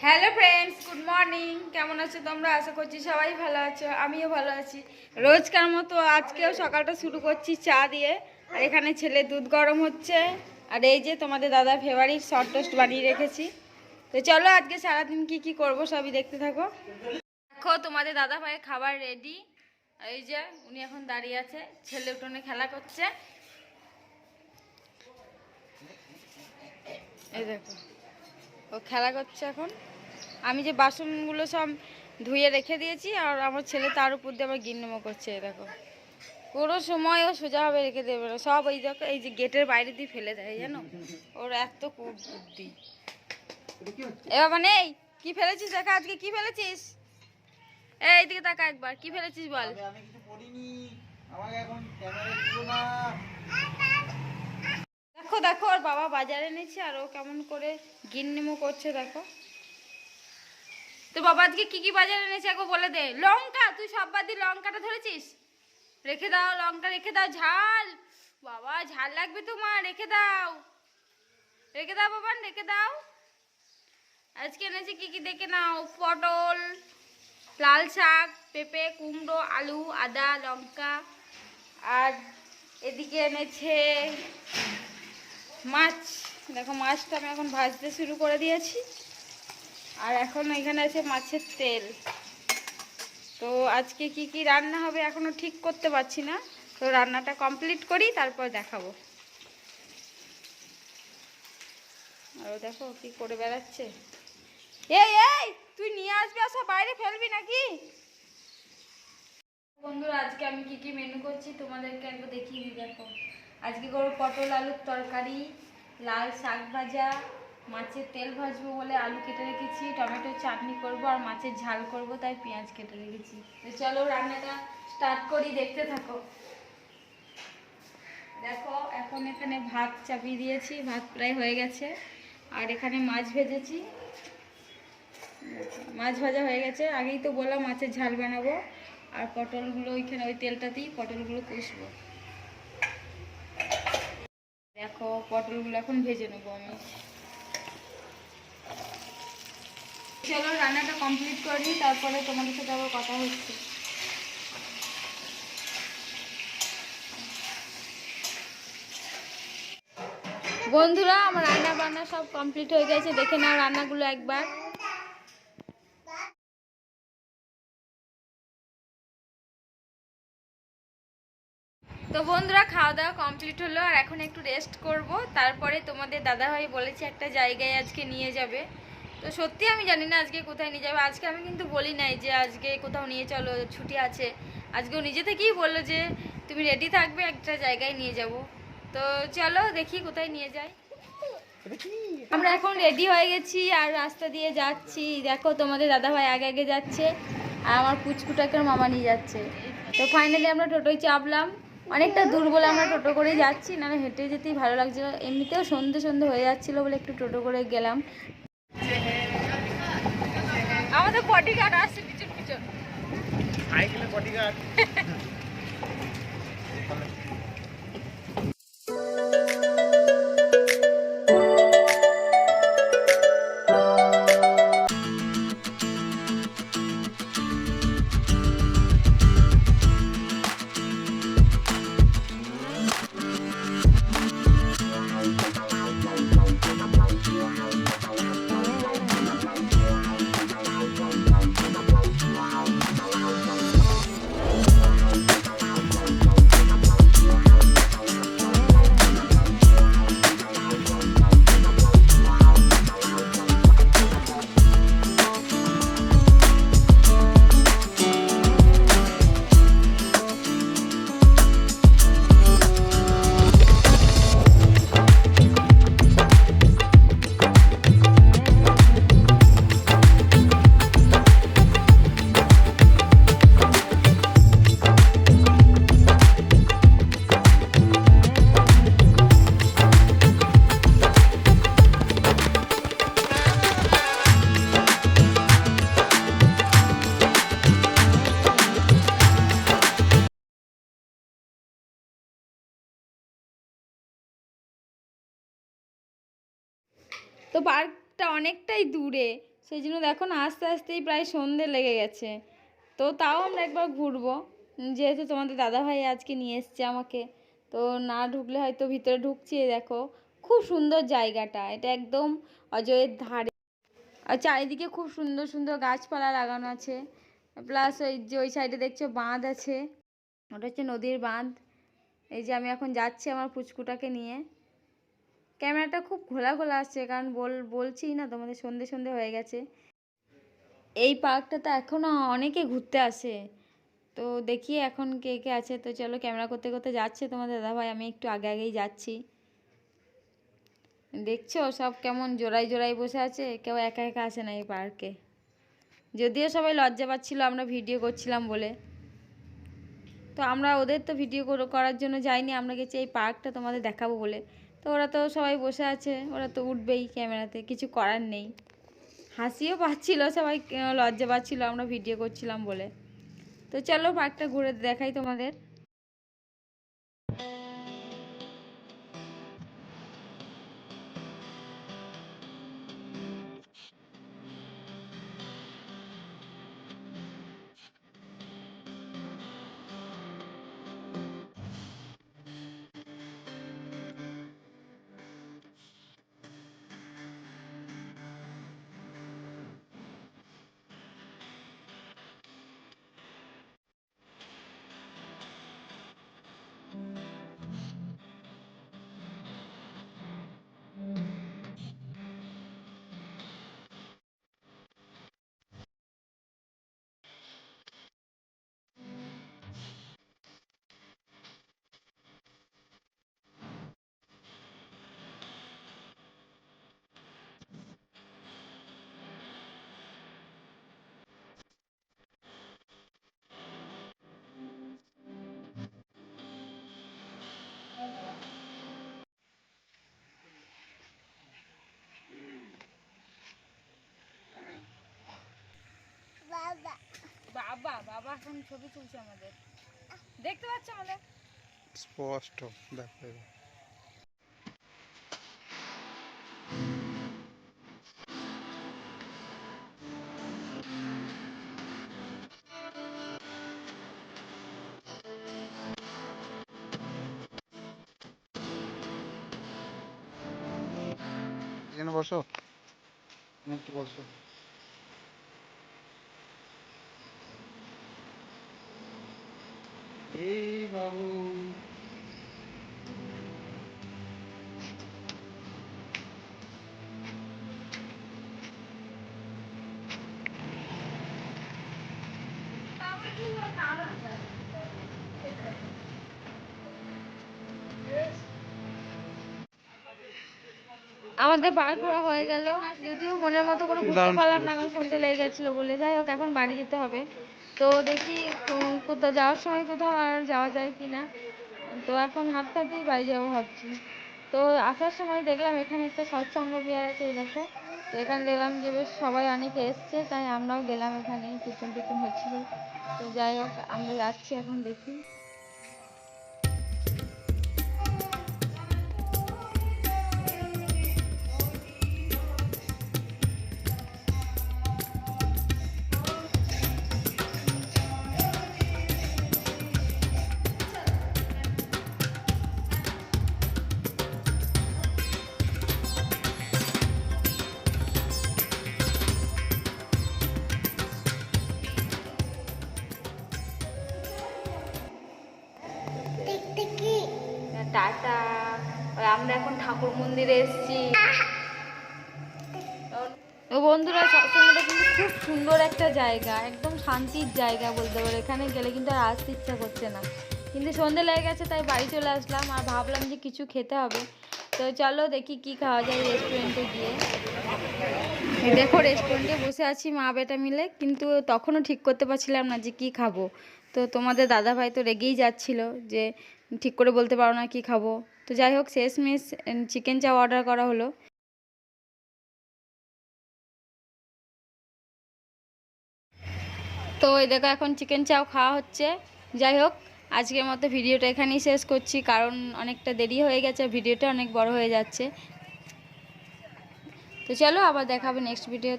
Hello friends, good morning. কেমন আছো তোমরা? আশা করছি সবাই ভালো আছো, আমিও ভালো আছি। রোজকার মতো আজকেও সকালটা শুরু করছি চা দিয়ে। আর এখানে ছেলে দুধ গরম হচ্ছে। আর এই যে তোমাদের দাদা ফেভারিট শর্ট টোস্ট বানিয়ে রেখেছি। তো চলো আজকে সারাদিন কি কি করব সবই দেখতে থাকো। দেখো তোমাদের দাদা ভাইয়ের খাবার রেডি। এই যে উনি এখন দাঁড়িয়ে আছে, ছেলে উঠোনে খেলা করছে। এই দেখো ও খেলা করছে এখন। আমি যে বাসনগুলো সব ধুয়ে রেখে দিয়েছি, আর আমার ছেলে তার উপর দিয়ে আবার গিন্নমো করছে। দেখো কোনো সময়ও সোজাভাবে রেখে দেবে না, সব এই দেখো এই যে গেটের বাইরে দিয়ে ফেলে দেয়, জানো? ওর এত বুদ্ধি। এবার মানে এই কি ফেলেছিস? দেখা আজকে কি ফেলেছিস? এইদিকে তাকা একবার, কি ফেলেছিস বল। আমি কিছু করিনি, আমাকে এখন ক্যামেরা দিও না। দেখো দেখো ওর বাবা বাজারে এনেছে আর ও কেমন করে গিন্নিমো করছে দেখো। তো বাবা আজকে কি কি বাজারে এনেছে একবার বলে দে। লঙ্কা, তুই সব বাদ দিয়ে লঙ্কাটা ধরেছিস। রেখে দাও লঙ্কা, রেখে দাও। ঝাল, বাবা ঝাল লাগবে তোমার, রেখে দাও, রেখে দাও বাবা, রেখে দাও। আজকে এনেছি কি কি দেখে নাও। পটল, লাল শাক, পেঁপে, কুমড়ো, আলু, আদা, লঙ্কা। আর এদিকে এনেছে মাছ। দেখো মাছটা আমি এখন ভাজতে শুরু করে দিয়েছি। আর এখন এখানে আছে মাছের তেল। তো আজকে কি কি রান্না হবে এখনো ঠিক করতে পারছি না। তো রান্নাটা কমপ্লিট করি, তারপর দেখাবো। আর দেখো কি করে বেড়াচ্ছে। এই এই তুই নিয়ে আসবি, আসা বাইরে ফেলবি নাকি? বন্ধুরা আজকে আমি কি কি মেনু করছি তোমাদেরকে একবার দেখিয়ে দিই। দেখো আজকে করবো পটল আলুর তরকারি, লাল শাক ভাজা, মাছের তেল ভাজবো বলে আলু কেটে রেখেছি, টমেটোর চাটনি করব, আর মাছের ঝাল করব তাই পেঁয়াজ কেটে রেখেছি। তো চলো রান্নাটা স্টার্ট করি, দেখতে থাকো। দেখো এখন এখানে ভাত চাপিয়ে দিয়েছি, ভাত প্রায় হয়ে গেছে। আর এখানে মাছ ভেজেছি, মাছ ভাজা হয়ে গেছে। আগেই তো বললাম মাছের ঝাল বানাবো। আর পটলগুলো ওইখানে ওই তেলটাতেই পটলগুলো কষবো। দেখো পটলগুলো এখন ভেজে নেবো আমি। চলো রান্নাটা কমপ্লিট করি, তারপরে তোমাদের সাথে আবার কথা হচ্ছে। বন্ধুরা আমার রান্না বান্না সব কমপ্লিট হয়ে গেছে, দেখে নাও রান্নাগুলো একবার। তো বন্ধুরা খাওয়া দাওয়া কমপ্লিট হলো, আর এখন একটু রেস্ট করব। তারপরে তোমাদের দাদাভাই বলেছে একটা জায়গায় আজকে নিয়ে যাবে। তো সত্যি আমি জানি না আজকে কোথায় নিয়ে যাবে। আজকে আমি কিন্তু বলি নাই যে আজকে কোথাও নিয়ে চলো, ছুটি আছে। আজকেও নিজে থেকেই বললো যে তুমি রেডি থাকবে, একটা জায়গায় নিয়ে যাব। তো চলো দেখি কোথায় নিয়ে যায়। আমরা এখন রেডি হয়ে গেছি আর রাস্তা দিয়ে যাচ্ছি। দেখো তোমাদের দাদাভাই আগে আগে যাচ্ছে, আর আমার পুচকুটাকে মামা নিয়ে যাচ্ছে। তো ফাইনালি আমরা টোটোয় চাপলাম। অনেকটা দূর বলে আমরা টোটো করে যাচ্ছি, নাহলে হেঁটে যেতেই ভালো লাগছিল। এমনিতেও সন্ধে সন্ধে হয়ে যাচ্ছিলো বলে একটু টোটো করে গেলাম। আমাদের বডিগার্ড আসছে পিছন পিছন। সাইকেলে বডিগার্ড। তো পার্কটা অনেকটাই দূরে, সেই জন্য দেখো না আস্তে আস্তেই প্রায় সন্ধে লেগে গেছে। তো তাও আমরা একবার ঘুরবো, যেহেতু তোমাদের দাদাভাই আজকে নিয়ে এসছে আমাকে। তো না ঢুকলে হয়তো ভিতরে ঢুকছি। এই দেখো খুব সুন্দর জায়গাটা, এটা একদম অজয়ের ধারে। আর চারিদিকে খুব সুন্দর সুন্দর গাছপালা লাগানো আছে। প্লাস ওই যে ওই সাইডে দেখছো বাঁধ আছে, ওটা হচ্ছে নদীর বাঁধ। এই যে আমি এখন যাচ্ছি আমার পুচকুটাকে নিয়ে। ক্যামেরাটা খুব ঘোলা ঘোলা আসছে, কারণ বলছি না তোমাদের সন্ধে সন্ধে হয়ে গেছে। এই পার্কটাতে এখনও অনেকে ঘুরতে আসে। তো দেখি এখন কে কে আছে। তো চলো, ক্যামেরা করতে করতে যাচ্ছে তোমাদের দাদাভাই, আমি একটু আগে আগেই যাচ্ছি। দেখছো সব কেমন জোড়ায় জোড়ায় বসে আছে, কেউ একা একা আসে না এই পার্কে। যদিও সবাই লজ্জা পাচ্ছিল আমরা ভিডিও করছিলাম বলে। তো আমরা ওদের তো ভিডিও করার জন্য যাইনি, আমরা গেছি এই পার্কটা তোমাদের দেখাবো বলে। তো ওরা তো সবাই বসে আছে, ওরা তো উঠবেই ক্যামেরাতে, কিছু করার নেই। হাসিও পাচ্ছিল সবাই, লজ্জা পাচ্ছিল আমরা ভিডিও করছিলাম বলে। তো চলো পার্কটা ঘুরে দেখাই তোমাদের। বাবা বাবা এখন ছবি তুলছে আমাদের, দেখতে পাচ্ছ আমাদের স্পষ্ট দেখো। এখানে বসো, একটু বসো। এই বাবু, আমাদের বার করা হয়ে গেল, যদিও মনের মতো করে ঘুরতে পারলাম না, কারণ সন্ধে লেগে গেছিলো বলে। যাই হোক এখন বাড়ি যেতে হবে। তো দেখি কোথাও যাওয়ার সময় কোথাও আর যাওয়া যায় কি না। তো এখন হাঁটতেই বাড়ি যাবো ভাবছি। তো আসার সময় দেখলাম এখানে একটা সৎসঙ্গ বিহার আছে, এই দেখো। তো এখানে দেখলাম যে বেশ সবাই অনেকে এসছে, তাই আমরাও গেলাম এখানে, কীর্তন টীর্তন হচ্ছিল। তো যাই হোক আমরা যাচ্ছি এখন, দেখি। টাটা। আমরা এখন ঠাকুর মন্দিরে এসেছি। তো বন্ধুরা, সৎসঙ্গটা কিন্তু খুব সুন্দর একটা জায়গা, একদম শান্তির জায়গা বলতে পারো। এখানে গেলে কিন্তু আর আসতে ইচ্ছা করছে না, কিন্তু সন্ধে লেগে গেছে তাই বাড়ি চলে আসলাম। আর ভাবলাম যে কিছু খেতে হবে। তো চলো দেখি কি খাওয়া যায় রেস্টুরেন্টে গিয়ে। দেখো রেস্টুরেন্টে বসে আছি মা বেটা মিলে, কিন্তু তখনও ঠিক করতে পারছিলাম না যে কি খাবো। তো তোমাদের দাদাভাই তো রেগেই যাচ্ছিল যে ঠিক করে বলতে পারো না কি খাবো। তো যাই হোক শেষমেশ চিকেন চাও অর্ডার করা হলো। তো এই দেখো এখন চিকেন চাও খাওয়া হচ্ছে। যাই হোক আজকের মতো ভিডিওটা এখানেই শেষ করছি, কারণ অনেকটা দেরি হয়ে গেছে, ভিডিওটা অনেক বড় হয়ে যাচ্ছে। তো চলো আবার দেখা হবে নেক্সট ভিডিও।